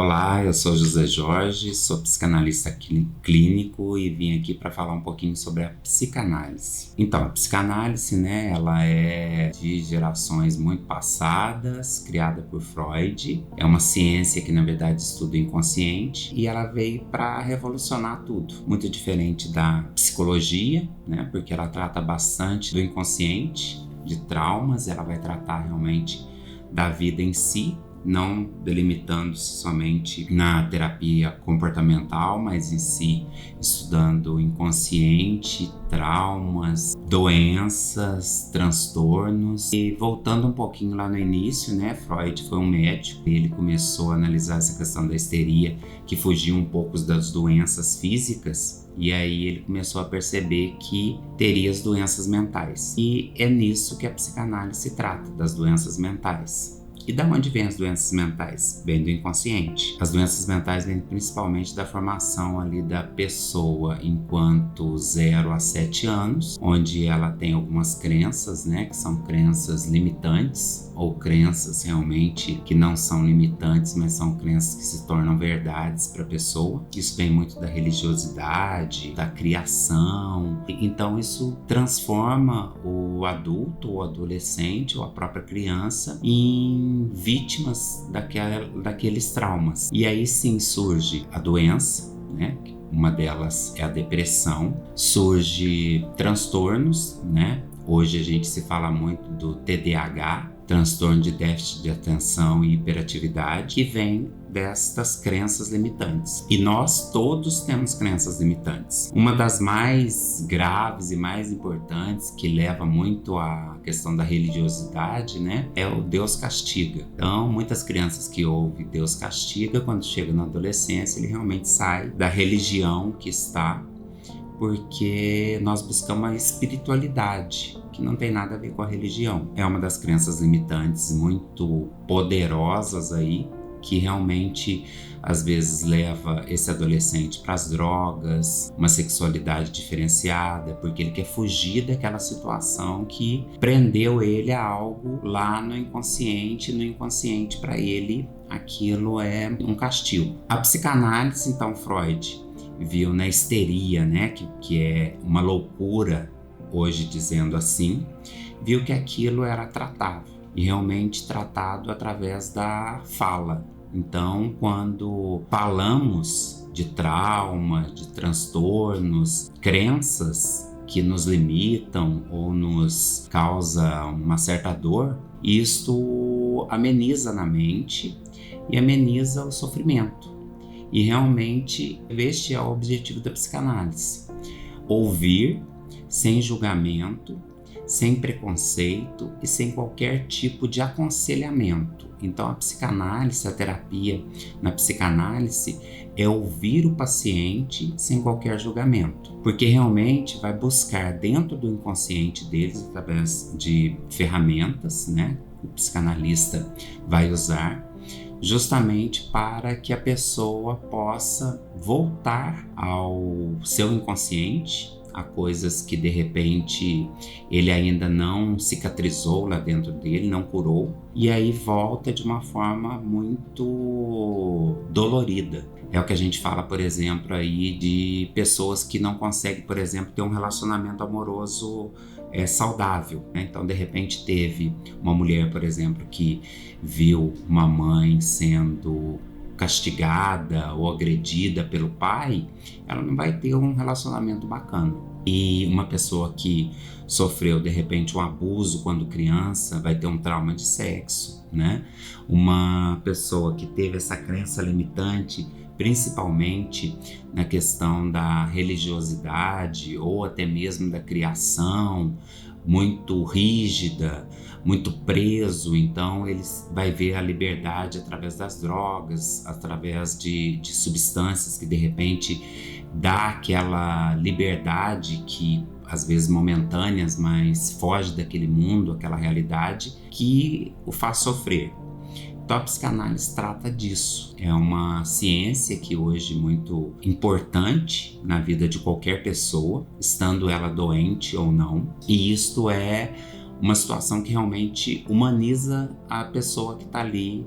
Olá, eu sou José Jorge, sou psicanalista clínico e vim aqui para falar um pouquinho sobre a psicanálise. Então, a psicanálise, ela é de gerações muito passadas, criada por Freud. É uma ciência que, na verdade, estuda o inconsciente e ela veio para revolucionar tudo. Muito diferente da psicologia, porque ela trata bastante do inconsciente, de traumas, ela vai tratar realmente da vida em si, não delimitando-se somente na terapia comportamental, mas em si estudando o inconsciente, traumas, doenças, transtornos. E voltando um pouquinho lá no início, Freud foi um médico, ele começou a analisar essa questão da histeria, que fugia um pouco das doenças físicas, e aí ele começou a perceber que teria as doenças mentais. E é nisso que a psicanálise trata, das doenças mentais. E da onde vêm as doenças mentais? Vêm do inconsciente. As doenças mentais vêm principalmente da formação ali da pessoa enquanto 0 a 7 anos, onde ela tem algumas crenças, que são crenças limitantes, ou crenças realmente que não são limitantes, mas são crenças que se tornam verdades para a pessoa. Isso vem muito da religiosidade, da criação. Então isso transforma o adulto, o adolescente ou a própria criança em vítimas daqueles traumas. E aí sim surge a doença, uma delas é a depressão, surge transtornos, Hoje a gente se fala muito do TDAH, transtorno de déficit de atenção e hiperatividade, que vem destas crenças limitantes. E nós todos temos crenças limitantes. Uma das mais graves e mais importantes, que leva muito à questão da religiosidade, é o Deus castiga. Então, muitas crianças que ouvem Deus castiga, quando chegam na adolescência, ele realmente sai da religião que está, porque nós buscamos a espiritualidade, que não tem nada a ver com a religião. É uma das crenças limitantes muito poderosas aí, que realmente às vezes leva esse adolescente para as drogas, uma sexualidade diferenciada, porque ele quer fugir daquela situação que prendeu ele a algo lá no inconsciente para ele aquilo é um castigo. A psicanálise, então, Freud viu na histeria, que é uma loucura, hoje dizendo assim, viu que aquilo era tratável e realmente tratado através da fala. Então, quando falamos de trauma, de transtornos, crenças que nos limitam ou nos causa uma certa dor, isto ameniza na mente e ameniza o sofrimento. E realmente este é o objetivo da psicanálise: ouvir sem julgamento, sem preconceito e sem qualquer tipo de aconselhamento. Então a psicanálise, a terapia na psicanálise é ouvir o paciente sem qualquer julgamento, porque realmente vai buscar dentro do inconsciente deles, através de ferramentas, que o psicanalista vai usar, justamente para que a pessoa possa voltar ao seu inconsciente, a coisas que de repente ele ainda não cicatrizou lá dentro dele, não curou, e aí volta de uma forma muito dolorida. É o que a gente fala, por exemplo, aí de pessoas que não conseguem, por exemplo, ter um relacionamento amoroso saudável, Então, de repente, teve uma mulher, por exemplo, que viu uma mãe sendo castigada ou agredida pelo pai, ela não vai ter um relacionamento bacana. E uma pessoa que sofreu, de repente, um abuso quando criança, vai ter um trauma de sexo, Uma pessoa que teve essa crença limitante, principalmente na questão da religiosidade ou até mesmo da criação, muito rígida, muito preso, então ele vai ver a liberdade através das drogas, através de substâncias que de repente dá aquela liberdade que às vezes momentâneas, mas foge daquele mundo, aquela realidade que o faz sofrer. Então a psicanálise trata disso. É uma ciência que hoje é muito importante na vida de qualquer pessoa, estando ela doente ou não. E isto é uma situação que realmente humaniza a pessoa que está ali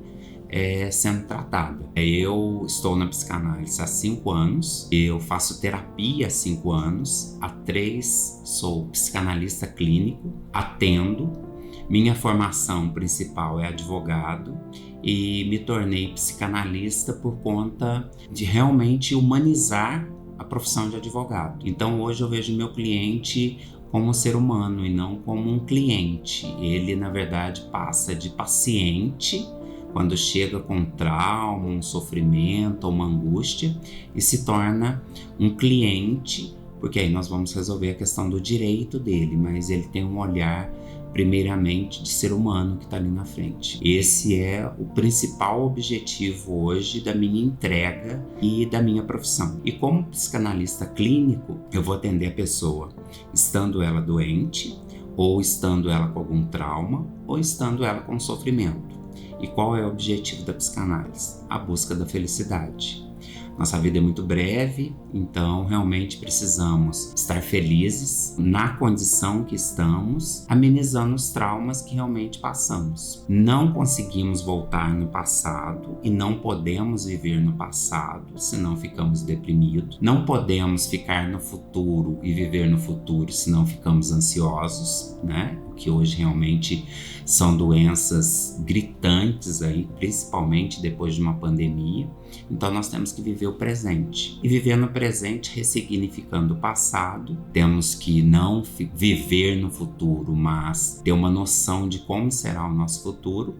sendo tratada. Eu estou na psicanálise há 5 anos, eu faço terapia há 5 anos, há 3 sou psicanalista clínico, atendo. Minha formação principal é advogado e me tornei psicanalista por conta de realmente humanizar a profissão de advogado. Então hoje eu vejo meu cliente como um ser humano e não como um cliente. Ele, na verdade, passa de paciente quando chega com um trauma, um sofrimento, uma angústia, e se torna um cliente, porque aí nós vamos resolver a questão do direito dele, mas ele tem um olhar primeiramente de ser humano que está ali na frente. Esse é o principal objetivo hoje da minha entrega e da minha profissão. E como psicanalista clínico, eu vou atender a pessoa estando ela doente, ou estando ela com algum trauma, ou estando ela com sofrimento. E qual é o objetivo da psicanálise? A busca da felicidade. Nossa vida é muito breve, então realmente precisamos estar felizes na condição que estamos, amenizando os traumas que realmente passamos. Não conseguimos voltar no passado e não podemos viver no passado, senão ficamos deprimidos. Não podemos ficar no futuro e viver no futuro, senão ficamos ansiosos, né? Que hoje realmente são doenças gritantes aí, principalmente depois de uma pandemia. Então nós temos que viver o presente. E viver no presente ressignificando o passado. Temos que não viver no futuro, mas ter uma noção de como será o nosso futuro,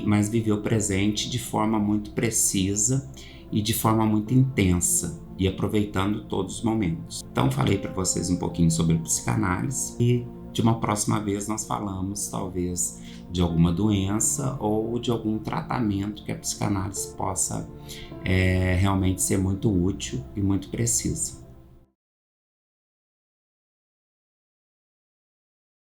mas viver o presente de forma muito precisa e de forma muito intensa, e aproveitando todos os momentos. Então falei para vocês um pouquinho sobre psicanálise, e de uma próxima vez nós falamos talvez de alguma doença ou de algum tratamento que a psicanálise possa realmente ser muito útil e muito precisa.